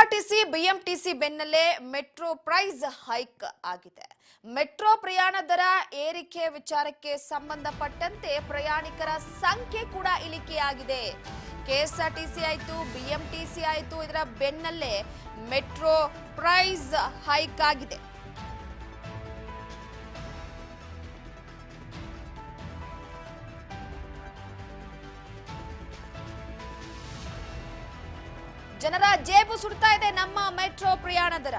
KSRTC BMTC ಬೆನ್ನಲ್ಲೇ metro price hike ಆಗಿದೆ. Metro ಪ್ರಯಾಣ ದರ ಏರಿಕೆ ವಿಚಾರಕ್ಕೆ ಸಂಬಂಧಪಟ್ಟಂತೆ ಪ್ರಯಾಣಿಕರ ಸಂಖ್ಯೆ ಕೂಡ ಇಳಿಕೆಯಾಗಿದೆ. ಕೆಎಸ್ಆರ್ಟಿಸಿ ಆಯ್ತು, ಬಿಎಂಟಿಸಿ ಆಯ್ತು, ಇದರ ಬೆನ್ನಲ್ಲೇ ಮೆಟ್ರೋ ಪ್ರೈಸ್ ಹೈಕ್ ಆಗಿದೆ. ಜನರ ಜೇಬು ಸುಡ್ತಾ ಇದೆ ನಮ್ಮ ಮೆಟ್ರೋ ಪ್ರಯಾಣ ದರ.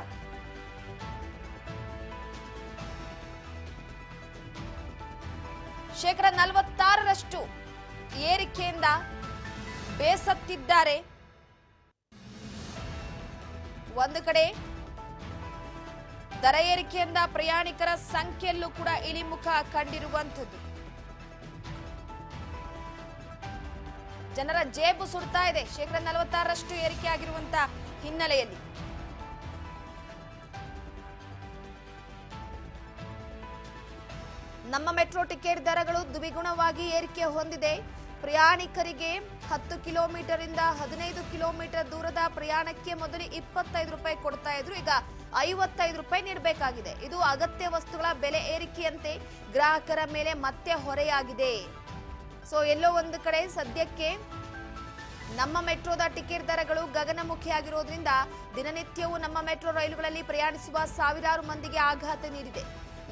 ಶೇಕಡ 46ರಷ್ಟು ಏರಿಕೆಯಿಂದ ಬೇಸತ್ತಿದ್ದಾರೆ. ಒಂದು ಕಡೆ ದರ ಏರಿಕೆಯಿಂದ ಪ್ರಯಾಣಿಕರ ಸಂಖ್ಯೆಯಲ್ಲೂ ಕೂಡ ಇಳಿಮುಖ ಕಂಡಿರುವಂಥದ್ದು. ಜನರ ಜೇಬು ಸುಡ್ತಾ ಇದೆ. ಶೇಕಡ 46ರಷ್ಟು ಏರಿಕೆ ಆಗಿರುವಂತಹ ಹಿನ್ನೆಲೆಯಲ್ಲಿ ನಮ್ಮ ಮೆಟ್ರೋ ಟಿಕೆಟ್ ದರಗಳು ದ್ವಿಗುಣವಾಗಿ ಏರಿಕೆ ಹೊಂದಿದೆ. ಪ್ರಯಾಣಿಕರಿಗೆ 10 ಕಿಲೋಮೀಟರ್ ಇಂದ 15 ಕಿಲೋಮೀಟರ್ ದೂರದ ಪ್ರಯಾಣಕ್ಕೆ ಮೊದಲು 25 ರೂಪಾಯಿ ಕೊಡ್ತಾ ಇದ್ರು, ಈಗ 55 ರೂಪಾಯಿ ನೀಡಬೇಕಾಗಿದೆ. ಇದು ಅಗತ್ಯ ವಸ್ತುಗಳ ಬೆಲೆ ಏರಿಕೆಯಂತೆ ಗ್ರಾಹಕರ ಮೇಲೆ ಮತ್ತೆ ಹೊರೆಯಾಗಿದೆ. ಸೊ ಎಲ್ಲೋ ಒಂದು ಕಡೆ ಸದ್ಯಕ್ಕೆ ನಮ್ಮ ಮೆಟ್ರೋದ ಟಿಕೆಟ್ ದರಗಳು ಗಗನಮುಖಿಯಾಗಿರೋದ್ರಿಂದ ದಿನನಿತ್ಯವೂ ನಮ್ಮ ಮೆಟ್ರೋ ರೈಲುಗಳಲ್ಲಿ ಪ್ರಯಾಣಿಸುವ ಸಾವಿರಾರು ಮಂದಿಗೆ ಆಘಾತ ನೀಡಿದೆ.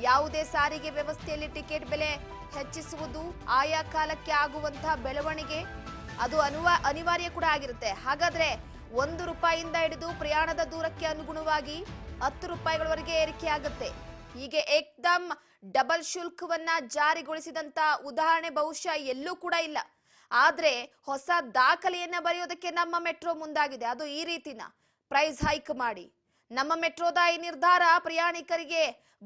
ಯಾವುದೇ ಸಾರಿಗೆ ವ್ಯವಸ್ಥೆಯಲ್ಲಿ ಟಿಕೆಟ್ ಬೆಲೆ ಹೆಚ್ಚಿಸುವುದು ಆಯಾ ಕಾಲಕ್ಕೆ ಆಗುವಂತಹ ಬೆಳವಣಿಗೆ, ಅದು ಅನಿವಾರ್ಯ ಕೂಡ ಆಗಿರುತ್ತೆ. ಹಾಗಾದ್ರೆ 1 ರೂಪಾಯಿಯಿಂದ ಹಿಡಿದು ಪ್ರಯಾಣದ ದೂರಕ್ಕೆ ಅನುಗುಣವಾಗಿ 10 ರೂಪಾಯಿಗಳವರೆಗೆ ಏರಿಕೆ ಆಗುತ್ತೆ. ಹೀಗೆ ಏಕ್ದಮ್ ಡಬಲ್ ಶುಲ್ಕವನ್ನ ಜಾರಿಗೊಳಿಸಿದಂತ ಉದಾಹರಣೆ ಬಹುಶಃ ಎಲ್ಲೂ ಕೂಡ ಇಲ್ಲ. ಆದ್ರೆ ಹೊಸ ದಾಖಲೆಯನ್ನ ಬರೆಯೋದಕ್ಕೆ ನಮ್ಮ ಮೆಟ್ರೋ ಮುಂದಾಗಿದೆ. ಅದು ಈ ರೀತಿನ ಪ್ರೈಸ್ ಹೈಕ್ ಮಾಡಿ. ನಮ್ಮ ಮೆಟ್ರೋದ ಈ ನಿರ್ಧಾರ ಪ್ರಯಾಣಿಕರಿಗೆ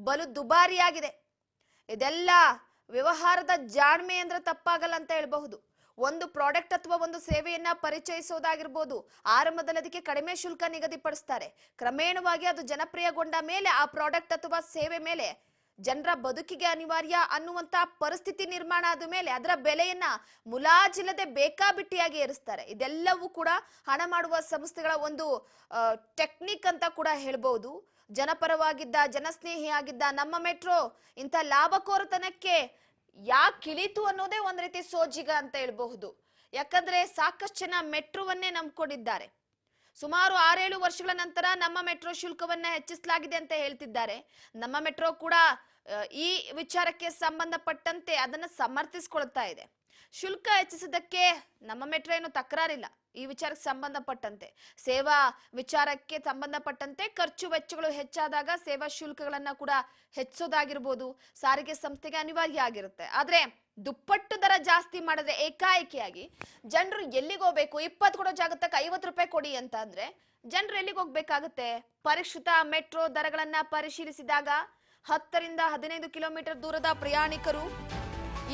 ಬಲು ದುಬಾರಿಯಾಗಿದೆ. ಇದೆಲ್ಲ ವ್ಯವಹಾರದ ಜಾಣ್ಮೆ ಅಂದ್ರೆ ತಪ್ಪಾಗಲ್ಲ ಅಂತ ಹೇಳಬಹುದು. ಒಂದು ಪ್ರಾಡಕ್ಟ್ ಅಥವಾ ಒಂದು ಸೇವೆಯನ್ನ ಪರಿಚಯಿಸೋದಾಗಿರ್ಬೋದು, ಆರಂಭದಲ್ಲಿ ಅದಕ್ಕೆ ಕಡಿಮೆ ಶುಲ್ಕ ನಿಗದಿಪಡಿಸ್ತಾರೆ. ಕ್ರಮೇಣವಾಗಿ ಅದು ಜನಪ್ರಿಯಗೊಂಡ ಮೇಲೆ ಆ ಪ್ರಾಡಕ್ಟ್ ಅಥವಾ ಸೇವೆ ಮೇಲೆ ಜನರ ಬದುಕಿಗೆ ಅನಿವಾರ್ಯ ಅನ್ನುವಂತ ಪರಿಸ್ಥಿತಿ ನಿರ್ಮಾಣ ಆದ ಮೇಲೆ ಅದರ ಬೆಲೆಯನ್ನ ಮುಲಾಜಿಲ್ಲದೆ ಬೇಕಾಬಿಟ್ಟಿಯಾಗಿ ಏರಿಸ್ತಾರೆ. ಇದೆಲ್ಲವೂ ಕೂಡ ಹಣ ಮಾಡುವ ಸಂಸ್ಥೆಗಳ ಒಂದು ಟೆಕ್ನಿಕ್ ಅಂತ ಕೂಡ ಹೇಳ್ಬಹುದು. ಜನಪರವಾಗಿದ್ದ, ಜನಸ್ನೇಹಿಯಾಗಿದ್ದ ನಮ್ಮ ಮೆಟ್ರೋ ಇಂಥ ಲಾಭಕೋರತನಕ್ಕೆ ಯಾಕೆ ಇಳಿತು ಅನ್ನೋದೇ ಒಂದ್ ರೀತಿ ಸೋಜಿಗ ಅಂತ ಹೇಳ್ಬಹುದು. ಯಾಕಂದ್ರೆ ಸಾಕಷ್ಟು ಜನ ಮೆಟ್ರೋವನ್ನೇ ನಂಬ್ಕೊಂಡಿದ್ದಾರೆ. ಸುಮಾರು 6-7 ವರ್ಷಗಳ ನಂತರ ನಮ್ಮ ಮೆಟ್ರೋ ಶುಲ್ಕವನ್ನ ಹೆಚ್ಚಿಸಲಾಗಿದೆ ಅಂತ ಹೇಳ್ತಿದ್ದಾರೆ. ನಮ್ಮ ಮೆಟ್ರೋ ಕೂಡ ಈ ವಿಚಾರಕ್ಕೆ ಸಂಬಂಧಪಟ್ಟಂತೆ ಅದನ್ನ ಸಮರ್ಥಿಸಿಕೊಳ್ತಾ ಇದೆ. ಶುಲ್ಕ ಹೆಚ್ಚಿಸಿದ್ದಕ್ಕೆ ನಮ್ಮ ಮೆಟ್ರೋ ಏನು ತಕರಾರಿಲ್ಲ. ಈ ವಿಚಾರಕ್ಕೆ ಸಂಬಂಧಪಟ್ಟಂತೆ, ಸೇವಾ ವಿಚಾರಕ್ಕೆ ಸಂಬಂಧಪಟ್ಟಂತೆ ಖರ್ಚು ವೆಚ್ಚಗಳು ಹೆಚ್ಚಾದಾಗ ಸೇವಾ ಶುಲ್ಕಗಳನ್ನ ಕೂಡ ಹೆಚ್ಚೋದಾಗಿರ್ಬೋದು, ಸಾರಿಗೆ ಸಂಸ್ಥೆಗೆ ಅನಿವಾರ್ಯ ಆಗಿರುತ್ತೆ. ಆದ್ರೆ ದುಪ್ಪಟ್ಟು ದರ ಜಾಸ್ತಿ ಮಾಡಿದ್ರೆ ಏಕಾಏಕಿಯಾಗಿ ಜನರು ಎಲ್ಲಿಗೆ ಹೋಗ್ಬೇಕು? 20 ಕೊಡೋ ಜಾಗಕ್ಕೆ 50 ರೂಪಾಯಿ ಕೊಡಿ ಅಂತ ಅಂದ್ರೆ ಜನರು ಎಲ್ಲಿಗೆ ಹೋಗ್ಬೇಕಾಗುತ್ತೆ? ಪರಿಷ್ಕೃತ ಮೆಟ್ರೋ ದರಗಳನ್ನ ಪರಿಶೀಲಿಸಿದಾಗ 10 ರಿಂದ 15 ಕಿಲೋಮೀಟರ್ ದೂರದ ಪ್ರಯಾಣಿಕರು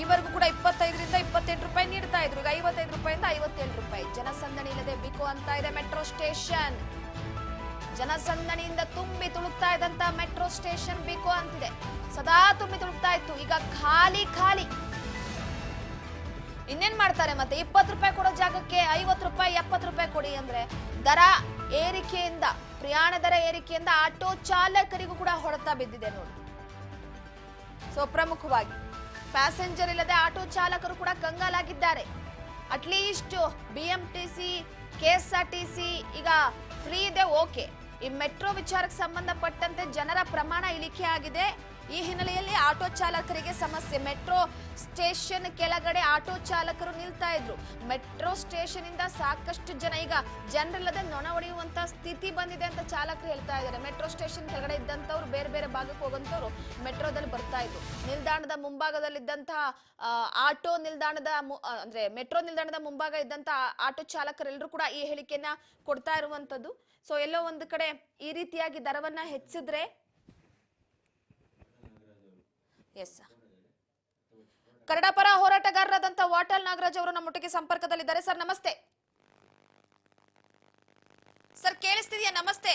ಈವರೆಗೂ ಕೂಡ 25 ರಿಂದ 28 ರೂಪಾಯಿ ನೀಡ್ತಾ ಇದ್ರು. ಈಗ 55 ರೂಪಾಯಿಂದ 57 ರೂಪಾಯಿ. ಜನಸಂದಣಿ ಇಲ್ಲದೆ ಬಿಕೋ ಅಂತ ಇದೆ ಮೆಟ್ರೋ ಸ್ಟೇಷನ್. ಜನಸಂದಣಿಯಿಂದ ತುಂಬಿ ತುಳುಕ್ತಾ ಇದ್ದಂತ ಮೆಟ್ರೋ ಸ್ಟೇಷನ್ ಬಿಕೋ ಅಂತಿದೆ. ಸದಾ ತುಂಬಿ ತುಳುಕ್ತಾ ಇತ್ತು, ಈಗ ಖಾಲಿ ಖಾಲಿ. ಇನ್ನೇನ್ ಮಾಡ್ತಾರೆ ಮತ್ತೆ? 20 ರೂಪಾಯಿ ಕೊಡೋ ಜಾಗಕ್ಕೆ 50 ರೂಪಾಯಿ 70 ರೂಪಾಯಿ ಕೊಡಿ ಅಂದ್ರೆ ದರ ಏರಿಕೆಯಿಂದ, ಪ್ರಯಾಣ ದರ ಏರಿಕೆಯಿಂದ ಆಟೋ ಚಾಲಕರಿಗೂ ಕೂಡ ಹೊಡೆತ ಬಿದ್ದಿದೆ ನೋಡಿ. ಸೊ ಪ್ರಮುಖವಾಗಿ ಪ್ಯಾಸೆಂಜರ್ ಇಲ್ಲದೆ ಆಟೋ ಚಾಲಕರು ಕೂಡ ಕಂಗಾಲಾಗಿದ್ದಾರೆ. ಅಟ್ಲೀಸ್ಟ್ ಬಿಎಂಟಿಸಿ, ಕೆಎಸ್ಆರ್ಟಿಸಿ ಈಗ ಫ್ರೀ ಇದೆ, ಓಕೆ. ಈ ಮೆಟ್ರೋ ವಿಚಾರಕ್ಕೆ ಸಂಬಂಧಪಟ್ಟಂತೆ ಜನರ ಪ್ರಮಾಣ ಇಳಿಕೆ ಆಗಿದೆ. ಈ ಹಿನ್ನೆಲೆಯಲ್ಲಿ ಆಟೋ ಚಾಲಕರಿಗೆ ಸಮಸ್ಯೆ. ಮೆಟ್ರೋ ಸ್ಟೇಷನ್ ಕೆಳಗಡೆ ಆಟೋ ಚಾಲಕರು ನಿಲ್ತಾ ಇದ್ರು. ಮೆಟ್ರೋ ಸ್ಟೇಷನ್ ಇಂದ ಸಾಕಷ್ಟು ಜನ ಈಗ ಜನರಿಲ್ಲದೆ ನೊಣ ಹೊಡೆಯುವಂತ ಸ್ಥಿತಿ ಬಂದಿದೆ ಅಂತ ಚಾಲಕರು ಹೇಳ್ತಾ ಇದ್ದಾರೆ. ಮೆಟ್ರೋ ಸ್ಟೇಷನ್ ಕೆಳಗಡೆ ಇದ್ದಂತವ್ರು ಬೇರೆ ಬೇರೆ ಭಾಗಕ್ಕೆ ಹೋಗಂತವ್ರು ಮೆಟ್ರೋದಲ್ಲಿ ಬರ್ತಾ ಇದ್ರು. ನಿಲ್ದಾಣದ ಮುಂಭಾಗದಲ್ಲಿದ್ದಂತಹ ಆಟೋ ನಿಲ್ದಾಣದ ಅಂದ್ರೆ ಮೆಟ್ರೋ ನಿಲ್ದಾಣದ ಮುಂಭಾಗ ಇದ್ದಂತ ಆಟೋ ಚಾಲಕರೆಲ್ಲರೂ ಕೂಡ ಈ ಹೇಳಿಕೆಯನ್ನ ಕೊಡ್ತಾ ಇರುವಂತದ್ದು. ಸೊ ಎಲ್ಲೋ ಒಂದು ಕಡೆ ಈ ರೀತಿಯಾಗಿ ದರವನ್ನ ಹೆಚ್ಚಿದ್ರೆ ಕನ್ನಡ ಪರ ಹೋರಾಟಗಾರರಾದಂತ ವಾಟಾಳ್ ನಾಗರಾಜ್ ಅವರು ನಮ್ಮೊಟ್ಟಿಗೆ ಸಂಪರ್ಕದಲ್ಲಿದ್ದಾರೆ. ಸರ್ ನಮಸ್ತೆ. ಸರ್ ಕೇಳಿಸ್ತಿದ್ಯಾ? ನಮಸ್ತೆ.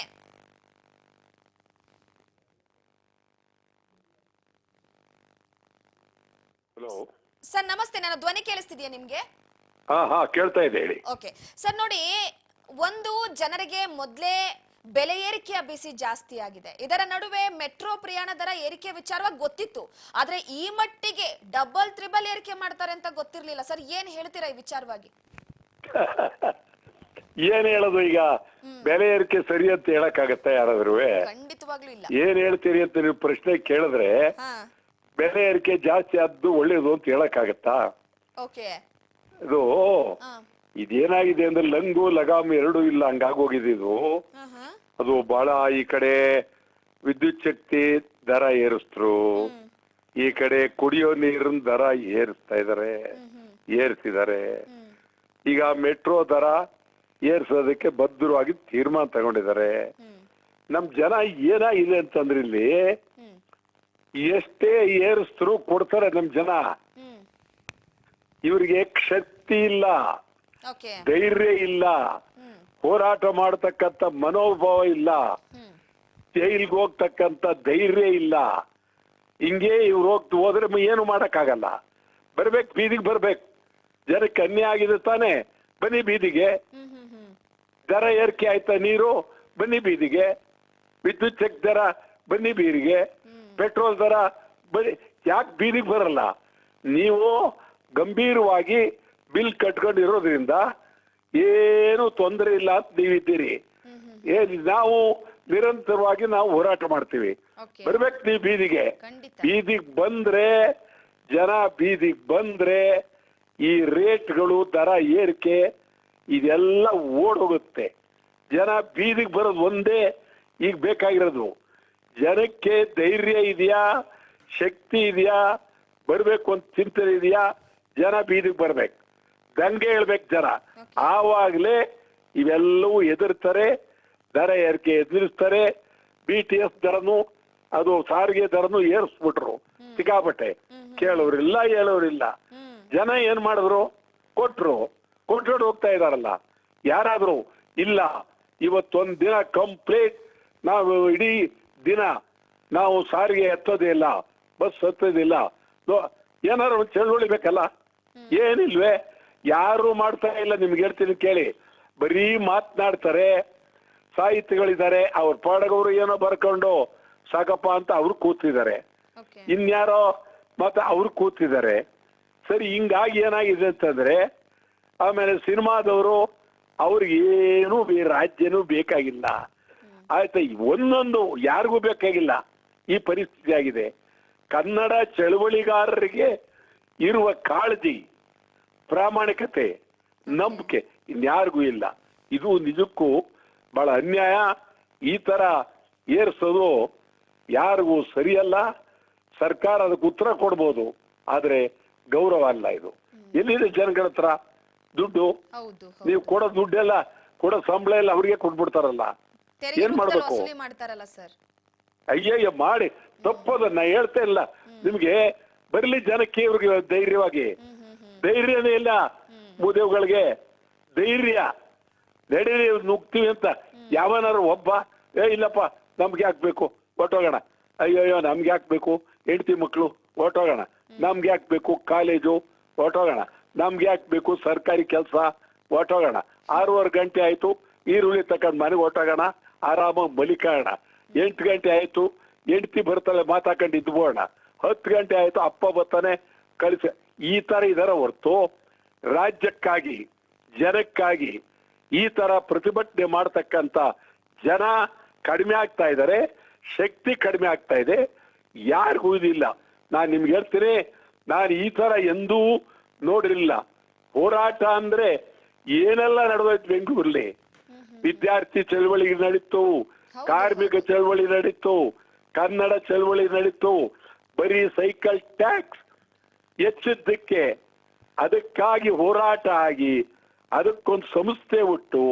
ಹಲೋ ಸರ್ ನಮಸ್ತೆ. ನನ್ನ ಧ್ವನಿ ಕೇಳಿಸ್ತಿದ್ಯಾ ನಿಮ್ಗೆ? ಕೇಳ್ತಾ ಇದೆ, ಹೇಳಿ. ಓಕೆ ಸರ್, ನೋಡಿ, ಒಂದು ಜನರಿಗೆ ಮೊದಲೇ ಬೆಲೆ ಏರಿಕೆಯ ಬಿಸಿ ಜಾಸ್ತಿ ಆಗಿದೆ. ಇದರ ನಡುವೆ ಮೆಟ್ರೋ ಪ್ರಯಾಣ ದರ ಏರಿಕೆ ವಿಚಾರವಾಗಿ ಗೊತ್ತಿತ್ತು, ಆದ್ರೆ ಈ ಮಟ್ಟಿಗೆ ಡಬಲ್ ತ್ರಿಬಲ್ ಏರಿಕೆ ಮಾಡ್ತಾರೆ ಅಂತ ಗೊತ್ತಿರ್ಲಿಲ್ಲ. ಸರ್, ಏನ್ ಹೇಳ್ತೀರಾ ಈ ವಿಚಾರವಾಗಿ? ಏನ್ ಹೇಳೋದು, ಈಗ ಬೆಲೆ ಏರಿಕೆ ಸರಿ ಅಂತ ಹೇಳಕ್ಕಾಗತ್ತ ಯಾರಾದ್ರೂ? ಖಂಡಿತವಾಗ್ಲೂ ಇಲ್ಲ. ಏನ್ ಹೇಳ್ತೀರಿ ಅಂತ ನೀವು ಪ್ರಶ್ನೆ ಕೇಳಿದ್ರೆ ಬೆಲೆ ಏರಿಕೆ ಜಾಸ್ತಿ ಆದ್ದು ಒಳ್ಳೇದು ಅಂತ ಹೇಳಕ್ಕಾಗತ್ತಾ? ಇದು ಇದೇನಾಗಿದೆ ಅಂದ್ರೆ ಲಂಗು ಲಗಾಮ್ ಎರಡೂ ಇಲ್ಲ, ಹಂಗಾಗೋಗಿದೆ ಇದು. ಅದು ಬಹಳ ಈ ಕಡೆ ವಿದ್ಯುತ್ ಶಕ್ತಿ ದರ ಏರಿಸ್ತರು, ಈ ಕಡೆ ಕುಡಿಯೋ ನೀರಿನ ದರ ಏರಿಸಿದ್ದಾರೆ. ಈಗ ಮೆಟ್ರೋ ದರ ಏರ್ಸೋದಕ್ಕೆ ಬದ್ಧವಾಗಿ ತೀರ್ಮಾನ ತಗೊಂಡಿದ್ದಾರೆ. ನಮ್ ಜನ ಏನಾಗಿದೆ ಅಂತಂದ್ರೆ ಇಲ್ಲಿ ಎಷ್ಟೇ ಏರಿಸ್ತರು ಕೊಡ್ತಾರೆ ನಮ್ ಜನ. ಇವ್ರಿಗೆ ಶಕ್ತಿ ಇಲ್ಲ, ಧೈರ್ಯ ಇಲ್ಲ, ಹೋರಾಟ ಮಾಡತಕ್ಕಂತ ಮನೋಭಾವ ಇಲ್ಲ, ಜೈಲ್ಗೆ ಹೋಗ್ತಕ್ಕಂತ ಧೈರ್ಯ ಇಲ್ಲ. ಹಿಂಗೆ ಇವ್ರು ಹೋದ್ರೆ ಏನು ಮಾಡಕ್ಕಾಗಲ್ಲ. ಬರ್ಬೇಕು, ಬೀದಿಗೆ ಬರ್ಬೇಕು. ಜನಕ್ಕೆ ಅನ್ಯಾಯ ಆಗಿದೆ ತಾನೆ, ಬನ್ನಿ ಬೀದಿಗೆ. ದರ ಏರಿಕೆ ಆಯ್ತಾ, ನೀರು ಬನ್ನಿ ಬೀದಿಗೆ. ವಿದ್ಯುತ್ ಶಕ್ತಿ ದರ ಬನ್ನಿ ಬೀದಿಗೆ. ಪೆಟ್ರೋಲ್ ದರ ಬನ್ನಿ. ಯಾಕೆ ಬೀದಿಗೆ ಬರಲ್ಲ? ನೀವು ಗಂಭೀರವಾಗಿ ಬಿಲ್ ಕಟ್ಕೊಂಡಿರೋದ್ರಿಂದ ಏನು ತೊಂದರೆ ಇಲ್ಲ ಅಂತ ನೀವಿದ್ದೀರಿ. ನಾವು ನಿರಂತರವಾಗಿ ನಾವು ಹೋರಾಟ ಮಾಡ್ತೀವಿ. ಬರ್ಬೇಕು ನೀವು ಬೀದಿಗೆ. ಬೀದಿಗೆ ಬಂದ್ರೆ ಜನ ಬೀದಿಗೆ ಬಂದ್ರೆ ಈ ರೇಟ್ಗಳು ದರ ಏರಿಕೆ ಇದೆಲ್ಲ ಓಡೋಗುತ್ತೆ. ಜನ ಬೀದಿಗೆ ಬರೋದು ಒಂದೇ ಈಗ ಬೇಕಾಗಿರೋದು. ಜನಕ್ಕೆ ಧೈರ್ಯ ಇದೆಯಾ, ಶಕ್ತಿ ಇದೆಯಾ, ಬರ್ಬೇಕು ಅಂತ ಚಿಂತನೆ ಇದೆಯಾ? ಜನ ಬೀದಿಗೆ ಬರ್ಬೇಕು, ದಂಗೆ ಹೇಳ್ಬೇಕು ಜನ. ಆವಾಗ್ಲೇ ಇವೆಲ್ಲವೂ ಎದುರ್ತಾರೆ, ದರ ಏರಿಕೆ ಎದುರಿಸ್ತಾರೆ. BTS ದರನು ಅದು ಸಾರಿಗೆ ದರನು ಏರಿಸ್ಬಿಟ್ರು ಸಿಕ್ಕಾಪಟ್ಟೆ. ಕೇಳೋರಿಲ್ಲ, ಹೇಳೋರಿಲ್ಲ. ಜನ ಏನ್ ಮಾಡಿದ್ರು? ಕೊಟ್ಕೊಂಡು ಹೋಗ್ತಾ ಇದಾರಲ್ಲ. ಯಾರಾದ್ರೂ ಇಲ್ಲ ಇವತ್ತೊಂದ್ ದಿನ ಕಂಪ್ಲೀಟ್ ನಾವು ಇಡೀ ದಿನ ನಾವು ಸಾರಿಗೆ ಎತ್ತೋದೇ ಇಲ್ಲ, ಬಸ್ ಹತ್ತೋದಿಲ್ಲ, ಏನಾದ್ರು ಒಂದು ಚಳುವಳಿ ಬೇಕಲ್ಲ? ಏನಿಲ್ವೇ? ಯಾರು ಮಾಡ್ತಾ ಇಲ್ಲ. ನಿಮ್ಗೆ ಹೇಳ್ತೀನಿ ಕೇಳಿ, ಬರೀ ಮಾತನಾಡ್ತಾರೆ. ಸಾಹಿತಿಗಳಿದ್ದಾರೆ, ಅವ್ರ ಪಾಡಗವರು ಏನೋ ಬರ್ಕೊಂಡು ಸಾಕಪ್ಪ ಅಂತ ಅವ್ರು ಕೂತಿದ್ದಾರೆ, ಇನ್ಯಾರೋ ಮತ್ತೆ ಅವ್ರು ಕೂತಿದ್ದಾರೆ. ಸರಿ, ಹಿಂಗಾಗಿ ಏನಾಗಿದೆ ಅಂತಂದ್ರೆ ಆಮೇಲೆ ಸಿನಿಮಾದವರು ಅವ್ರಿಗೇನು ರಾಜ್ಯನೂ ಬೇಕಾಗಿಲ್ಲ. ಆಯ್ತಾ? ಒಂದೊಂದು ಯಾರಿಗೂ ಬೇಕಾಗಿಲ್ಲ. ಈ ಪರಿಸ್ಥಿತಿ ಆಗಿದೆ. ಕನ್ನಡ ಚಳವಳಿಗಾರರಿಗೆ ಇರುವ ಕಾಳಜಿ, ಪ್ರಾಮಾಣಿಕತೆ, ನಂಬಿಕೆ ಇನ್ಯಾರಿಗೂ ಇಲ್ಲ. ಇದು ನಿಜಕ್ಕೂ ಬಹಳ ಅನ್ಯಾಯ. ಈ ತರ ಏರ್ಸೋದು ಯಾರಿಗೂ ಸರಿಯಲ್ಲ. ಸರ್ಕಾರ ಅದಕ್ಕೆ ಉತ್ತರ ಕೊಡ್ಬೋದು, ಆದ್ರೆ ಗೌರವ ಅಲ್ಲ ಇದು. ಎಲ್ಲಿದೆ ಜನಗಳ ಹತ್ರ ದುಡ್ಡು? ನೀವು ಕೊಡೋ ದುಡ್ಡೆಲ್ಲ, ಕೊಡೋ ಸಂಬಳ ಎಲ್ಲ ಅವ್ರಿಗೆ ಕೊಟ್ಬಿಡ್ತಾರಲ್ಲ. ಏನ್ ಮಾಡ್ಬೇಕು? ಅಯ್ಯಯ್ಯ ಮಾಡಿ ತಪ್ಪದ. ನಾ ಹೇಳ್ತಾ ಇಲ್ಲ ನಿಮ್ಗೆ. ಬರ್ಲಿ ಜನಕ್ಕೆ, ಇವ್ರಿಗೆ ಧೈರ್ಯವಾಗಿ. ಧೈರ್ಯನೇ ಇಲ್ಲ ಮೂದೇವ್ಗಳಿಗೆ. ಧೈರ್ಯ ನಡೀರಿ, ನುಗ್ತೀವಿ ಅಂತ ಯಾವನಾರು ಒಬ್ಬ ಇಲ್ಲಪ್ಪ ನಮ್ಗೆ ಹಾಕ್ಬೇಕು ಹೊಟ್ಟೋಗೋಣ, ಅಯ್ಯಯ್ಯೋ ನಮ್ಗೆ ಹಾಕ್ಬೇಕು, ಹೆಂಡತಿ ಮಕ್ಕಳು ಹೊಟ್ಟೋಗೋಣ, ನಮ್ಗೆ ಹಾಕ್ಬೇಕು ಕಾಲೇಜು ಹೊಟ್ಟೋಗೋಣ, ನಮ್ಗೆ ಹಾಕ್ಬೇಕು ಸರ್ಕಾರಿ ಕೆಲಸ ಹೊಟ್ಟೋಗೋಣ, 6:30 ಗಂಟೆ ಆಯ್ತು ಈರುಳ್ಳಿ ತಕೊಂಡ್ ಮನೆಗೆ ಹೊಟ್ಟೋಗೋಣ, ಆರಾಮಾಗಿ ಮಲಿಕೋಣ, 8 ಗಂಟೆ ಆಯ್ತು ಹೆಂಡತಿ ಬರ್ತಾಳೆ ಮಾತಾಕೊಂಡು ಇದ್ಬೋಣ, 10 ಗಂಟೆ ಆಯ್ತು ಅಪ್ಪ ಬರ್ತಾನೆ ಕಳಿಸ. ಈ ತರ ಇದರ ಹೊರ್ತು ರಾಜ್ಯಕ್ಕಾಗಿ ಜನಕ್ಕಾಗಿ ಈ ತರ ಪ್ರತಿಭಟನೆ ಮಾಡ್ತಕ್ಕಂತ ಜನ ಕಡಿಮೆ ಆಗ್ತಾ ಇದ್ದಾರೆ, ಶಕ್ತಿ ಕಡಿಮೆ ಆಗ್ತಾ ಇದೆ. ಯಾರಿಗೂ ಇದಿಲ್ಲ. ನಾನ್ ನಿಮ್ಗೆ ಹೇಳ್ತೀನಿ, ನಾನು ಈ ತರ ಎಂದೂ ನೋಡಿರಲಿಲ್ಲ. ಹೋರಾಟ ಅಂದ್ರೆ ಏನೆಲ್ಲ ನಡೆದೋಯ್ತು ಬೆಂಗಳೂರಲ್ಲಿ. ವಿದ್ಯಾರ್ಥಿ ಚಳವಳಿ ನಡೀತು, ಕಾರ್ಮಿಕ ಚಳವಳಿ ನಡೀತು, ಕನ್ನಡ ಚಳವಳಿ ನಡೀತು. ಬರೀ ಸೈಕಲ್ ಟ್ಯಾಕ್ಸ್ ಹೆಚ್ಚಿದ್ದಕ್ಕೆ ಅದಕ್ಕಾಗಿ ಹೋರಾಟ ಆಗಿ ಅದಕ್ಕೊಂದು ಸಂಸ್ಥೆ ಹುಟ್ಟು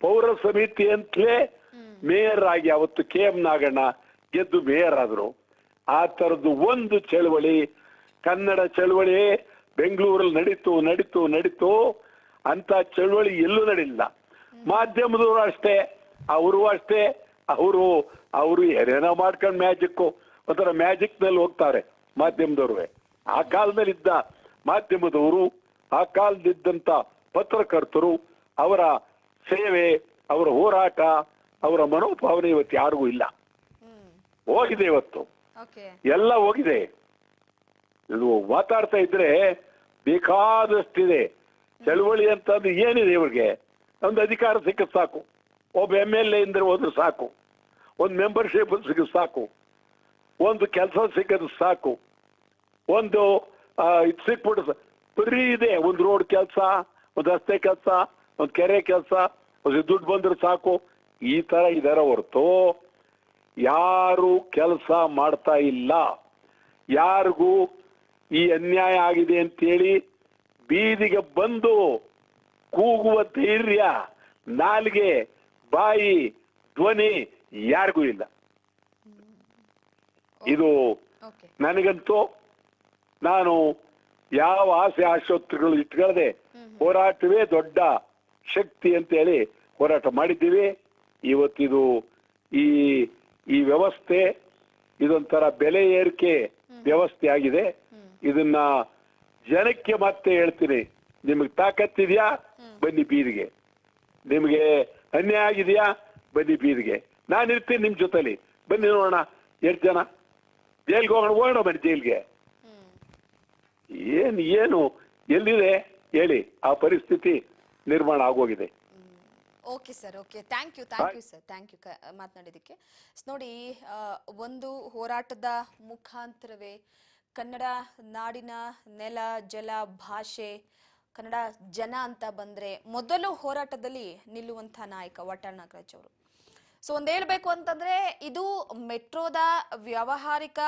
ಪೌರ ಸಮಿತಿ ಅಂತಲೇ ಮೇಯರ್ ಆಗಿ ಅವತ್ತು KM ನಾಗಣ್ಣ ಗೆದ್ದು ಮೇಯರ್ ಆದ್ರು. ಆ ತರದ್ದು ಒಂದು ಚಳವಳಿ, ಕನ್ನಡ ಚಳವಳಿ ಬೆಂಗಳೂರಲ್ಲಿ ನಡೀತು. ಅಂತ ಚಳವಳಿ ಎಲ್ಲೂ ನಡೀಲಿಲ್ಲ. ಮಾಧ್ಯಮದವರು ಅಷ್ಟೇ, ಅವರು ಏನೇನೋ ಮಾಡ್ಕೊಂಡು ಒಂಥರ ಮ್ಯಾಜಿಕ್ ನಲ್ಲಿ ಹೋಗ್ತಾರೆ ಮಾಧ್ಯಮದವ್ರು. ಆ ಕಾಲದಲ್ಲಿ ಇದ್ದ ಮಾಧ್ಯಮದವರು, ಆ ಕಾಲದಿದ್ದಂತ ಪತ್ರಕರ್ತರು, ಅವರ ಸೇವೆ, ಅವರ ಹೋರಾಟ ಅವರ ಮನೋಭಾವನೆ ಇವತ್ತು ಯಾರಿಗೂ ಇಲ್ಲ. ಹೋಗಿದೆ ಇವತ್ತು, ಎಲ್ಲ ಹೋಗಿದೆ. ಇದು ಮಾತಾಡ್ತಾ ಇದ್ರೆ ಬೇಕಾದಷ್ಟಿದೆ. ಚಳವಳಿ ಅಂತಂದು ಏನಿದೆ ಇವ್ರಿಗೆ? ಒಂದು ಅಧಿಕಾರ ಸಿಕ್ಕದ್ ಸಾಕು, ಒಬ್ಬ MLA ಇಂದ್ರೆ ಹೋದ್ರೆ ಸಾಕು, ಒಂದು ಮೆಂಬರ್ಶಿಪ್ ಸಿಕ್ಕದ್ ಸಾಕು, ಒಂದು ಕೆಲಸ ಸಿಕ್ಕದ್ ಸಾಕು, ಒಂದು ಇದು ಸಿಕ್ಬಿಟ್ಟು ಬರೀ ಇದೆ. ಒಂದು ರೋಡ್ ಕೆಲಸ, ಒಂದು ರಸ್ತೆ ಕೆಲಸ, ಒಂದು ಕೆರೆ ಕೆಲಸ, ಒಂದು ದುಡ್ಡು ಬಂದ್ರೆ ಸಾಕು, ಈ ತರ ಇದರ ಹೊರತು ಯಾರು ಕೆಲಸ ಮಾಡ್ತಾ ಇಲ್ಲ. ಯಾರಿಗೂ ಈ ಅನ್ಯಾಯ ಆಗಿದೆ ಅಂತೇಳಿ ಬೀದಿಗೆ ಬಂದು ಕೂಗುವ ಧೈರ್ಯ, ನಾಲಿಗೆ, ಬಾಯಿ, ಧ್ವನಿ ಯಾರಿಗೂ ಇಲ್ಲ. ಇದು ನನಗಂತೂ, ನಾನು ಯಾವ ಆಸೆ ಆಶೋತ್ತರಗಳು ಇಟ್ಕೊಳ್ಳದೆ ಹೋರಾಟವೇ ದೊಡ್ಡ ಶಕ್ತಿ ಅಂತೇಳಿ ಹೋರಾಟ ಮಾಡಿದ್ದೀವಿ. ಇವತ್ತಿದು ಈ ವ್ಯವಸ್ಥೆ ಇದೊಂಥರ ಬೆಲೆ ಏರಿಕೆ ವ್ಯವಸ್ಥೆ ಆಗಿದೆ. ಇದನ್ನ ಜನಕ್ಕೆ ಮತ್ತೆ ಹೇಳ್ತೀನಿ, ನಿಮಗೆ ತಾಕತ್ತಿದ್ಯಾ ಬನ್ನಿ ಬೀದಿಗೆ, ನಿಮಗೆ ಅನ್ಯಾಯ ಆಗಿದೆಯಾ ಬನ್ನಿ ಬೀದಿಗೆ, ನಾನಿರ್ತೀನಿ ನಿಮ್ ಜೊತೆಲಿ, ಬನ್ನಿ ನೋಡೋಣ ಎಷ್ಟು ಜನ. ಜೈಲ್ಗೆ ಹೋಗೋಣ ಬನ್ನಿ ಜೈಲ್ಗೆ. ಏನು ಎಲ್ಲಿದೆ ಹೇಳಿ? ಆ ಪರಿಸ್ಥಿತಿ ನಿರ್ಮಾಣ ಆಗೋಗಿದೆ. Okay sir, okay, thank you sir, thank you ಮಾತನಾಡಿದ್ದಕ್ಕೆ. ನೋಡಿ, ಒಂದು ಹೋರಾಟದ ಮುಖಾಂತರವೇ ಕನ್ನಡ ನಾಡಿನ ನೆಲ, ಜಲ, ಭಾಷೆ, ಕನ್ನಡ ಜನ ಅಂತ ಬಂದ್ರೆ ಮೊದಲು ಹೋರಾಟದಲ್ಲಿ ನಿಲ್ಲುವಂತಹ ನಾಯಕ ವಾಟಾಳ್ ನಾಗರಾಜ್ ಅವರು. ಸೊ ಒಂದ್ ಹೇಳ್ಬೇಕು ಅಂತಂದ್ರೆ, ಇದು ಮೆಟ್ರೋದ ವ್ಯಾವಹಾರಿಕ